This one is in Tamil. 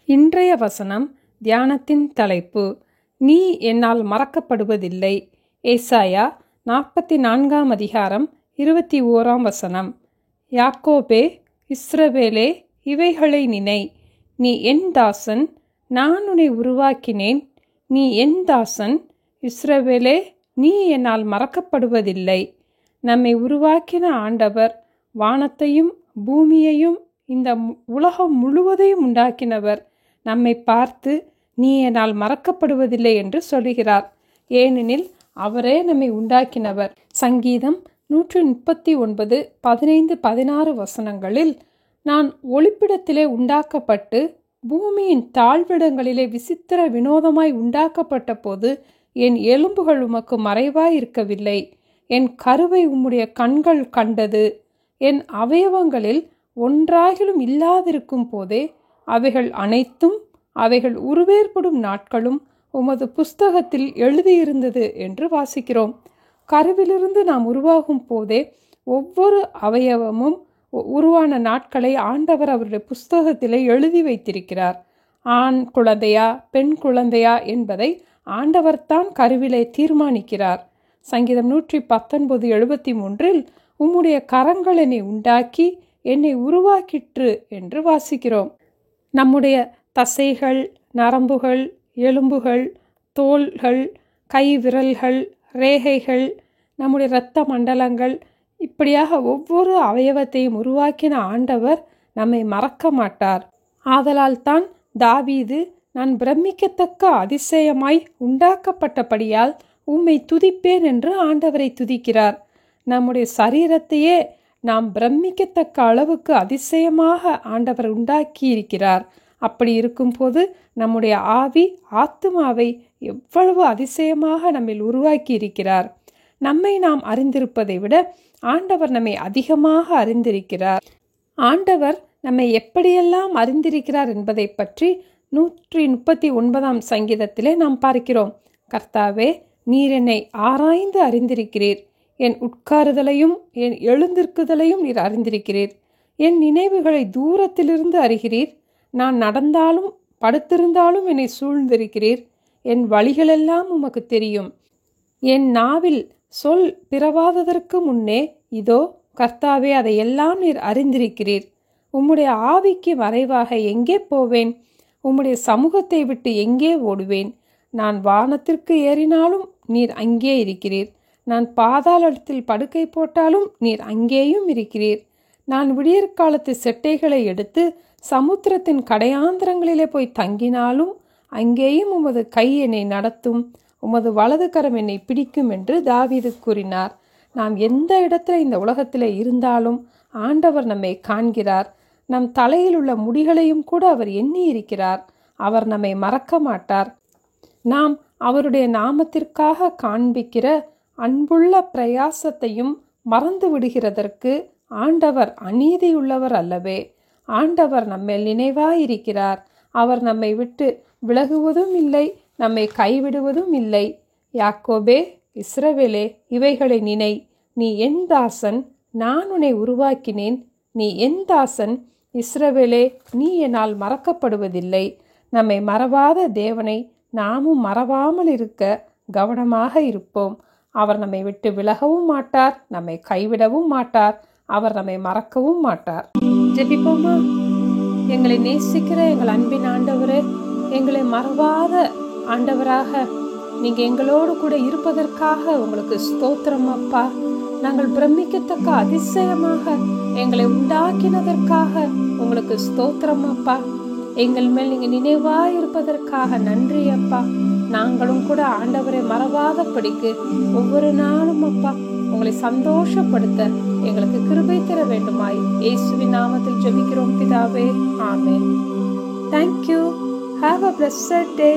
இன்றைய வசனம் தியானத்தின் தலைப்பு, நீ என்னால் மறக்கப்படுவதில்லை. ஏசாயா 44 அதிகாரம் 21 யாக்கோபே, இஸ்ரவேலே, இவைகளை நினை. நீ என் தாசன், நான் உன்னை உருவாக்கினேன். நீ என் தாசன், இஸ்ரவேலே, நீ என்னால் மறக்கப்படுவதில்லை. நம்மை உருவாக்கின ஆண்டவர், வானத்தையும் பூமியையும் இந்த உலகம் முழுவதையும் உண்டாக்கினவர் நம்மை பார்த்து நீ என்னால் மறக்கப்படுவதில்லை என்று சொல்லுகிறார். ஏனெனில் அவரே நம்மை உண்டாக்கினவர். சங்கீதம் 139 15-16 நான் ஒளிப்பிடத்திலே உண்டாக்கப்பட்டு பூமியின் தாழ்விடங்களிலே விசித்திர வினோதமாய் உண்டாக்கப்பட்ட போது என் எலும்புகள் உமக்கு மறைவாய் இருக்கவில்லை. என் கருவை உம்முடைய கண்கள் கண்டது. என் அவயவங்களில் ஒன்றாகிலும் இல்லாதிருக்கும் போதே அவைகள் அனைத்தும் அவைகள் உருவேற்படும் நாட்களும் உமது புஸ்தகத்தில் எழுதியிருந்தது என்று வாசிக்கிறோம். கருவிலிருந்து நாம் உருவாகும் போதே ஒவ்வொரு அவயவமும் உருவான நாட்களை ஆண்டவர் அவருடைய புஸ்தகத்திலே எழுதி வைத்திருக்கிறார். ஆண் குழந்தையா பெண் குழந்தையா என்பதை ஆண்டவர்தான் கருவிலே தீர்மானிக்கிறார். சங்கீதம் 119:73 உம்முடைய கரங்கள் என்னை உண்டாக்கி என்னை உருவாக்கிற்று என்று வாசிக்கிறோம். நம்முடைய தசைகள், நரம்புகள், எலும்புகள், தோள்கள், கை விரல்கள், ரேகைகள், நம்முடைய இரத்த மண்டலங்கள், இப்படியாக ஒவ்வொரு அவயவத்தையும் உருவாக்கின ஆண்டவர் நம்மை மறக்க மாட்டார். ஆதலால் தான் தாவீது, நான் பிரமிக்கத்தக்க அதிசயமாய் உண்டாக்கப்பட்டபடியால் உம்மை துதிப்பேன் என்று ஆண்டவரை துதிக்கிறார். நம்முடைய சரீரத்தையே நாம் பிரமிக்கத்தக்க அளவுக்கு அதிசயமாக ஆண்டவர் உண்டாக்கி இருக்கிறார். அப்படி இருக்கும்போது நம்முடைய ஆவி ஆத்துமாவை எவ்வளவு அதிசயமாக நம்மில் உருவாக்கி இருக்கிறார். நம்மை நாம் அறிந்திருப்பதை விட ஆண்டவர் நம்மை அதிகமாக அறிந்திருக்கிறார். ஆண்டவர் நம்மை எப்படியெல்லாம் அறிந்திருக்கிறார் என்பதை பற்றி 139 சங்கீதத்திலே நாம் பார்க்கிறோம். கர்த்தாவே, நீர் என்னை ஆராய்ந்து அறிந்திருக்கிறீர். என் உட்காருதலையும் என் எழுந்திருக்குதலையும் நீர் அறிந்திருக்கிறீர். என் நினைவுகளை தூரத்திலிருந்து அறிகிறீர். நான் நடந்தாலும் படுத்திருந்தாலும் என்னை சூழ்ந்திருக்கிறீர். என் வழிகளெல்லாம் உமக்கு தெரியும். என் நாவில் சொல் பிறவாததற்கு முன்னே இதோ கர்த்தாவே, அதையெல்லாம் நீர் அறிந்திருக்கிறீர். உம்முடைய ஆவிக்கு மறைவாக எங்கே போவேன்? உம்முடைய சமூகத்தை விட்டு எங்கே ஓடுவேன்? நான் வானத்திற்கு ஏறினாலும் நீர் அங்கே இருக்கிறீர். நான் பாதாளத்தில் படுக்கை போட்டாலும் நீர் அங்கேயும் இருக்கிறீர். நான் விடியற்காலத்து செட்டைகளை எடுத்து சமுத்திரத்தின் கடையாந்திரங்களிலே போய் தங்கினாலும் அங்கேயும் உமது கை என்னை நடத்தும், உமது வலது கரம் என்னை பிடிக்கும் என்று தாவீது கூறினார். நாம் எந்த இடத்துல இந்த உலகத்தில் இருந்தாலும் ஆண்டவர் நம்மை காண்கிறார். நம் தலையில் உள்ள முடிகளையும் கூட அவர் எண்ணி இருக்கிறார். அவர் நம்மை மறக்க மாட்டார். நாம் அவருடைய நாமத்திற்காக காண்பிக்கிற அன்புள்ள பிரயாசத்தையும் மறந்து விடுகிறதற்கு ஆண்டவர் அநீதியுள்ளவர் அல்லவே. ஆண்டவர் நம்மேல் நினைவாயிருக்கிறார். அவர் நம்மை விட்டு விலகுவதும் இல்லை, நம்மை கைவிடுவதும் இல்லை. யாக்கோபே, இஸ்ரவேலே, இவைகளை நினை. நீ என் தாசன், நான் உன்னை உருவாக்கினேன். நீ என் தாசன், இஸ்ரவேலே, நீ என்னால் மறக்கப்படுவதில்லை. நம்மை மறவாத தேவனை நாமும் மறவாமல் இருக்க கவனமாக இருப்போம். அவர் நம்மை விட்டு விலகவும் மாட்டார், நம்மை கைவிடவும் மாட்டார். அவர் நம்மை மறக்கவும் மாட்டார். ஜெபிப்போமா? எங்களை நேசிக்கிற எங்கள் அன்பின் ஆண்டவரே, எங்களை மறவாத ஆண்டவராக நீங்க எங்களோடு கூட இருப்பதற்காக உங்களுக்கு ஸ்தோத்திரம் அப்பா. நாங்கள் பிரமிக்கத்தக்க அதிசயமாக எங்களை உண்டாக்கினதற்காக உங்களுக்கு ஸ்தோத்திரம் அப்பா. எங்கள் மேல் நீங்க நினைவாய் இருப்பதற்காக நன்றி அப்பா. நாங்களும் கூட ஆண்டவரை மறவாதபடிக்கு ஒவ்வொரு நாளும் அப்பா உங்களை சந்தோஷப்படுத்த எங்களுக்கு கிருபை தர வேண்டுமாய் இயேசுவின் நாமத்தில் ஜெபிக்கிறோம் பிதாவே. ஆமென். Thank you. Have a blessed day.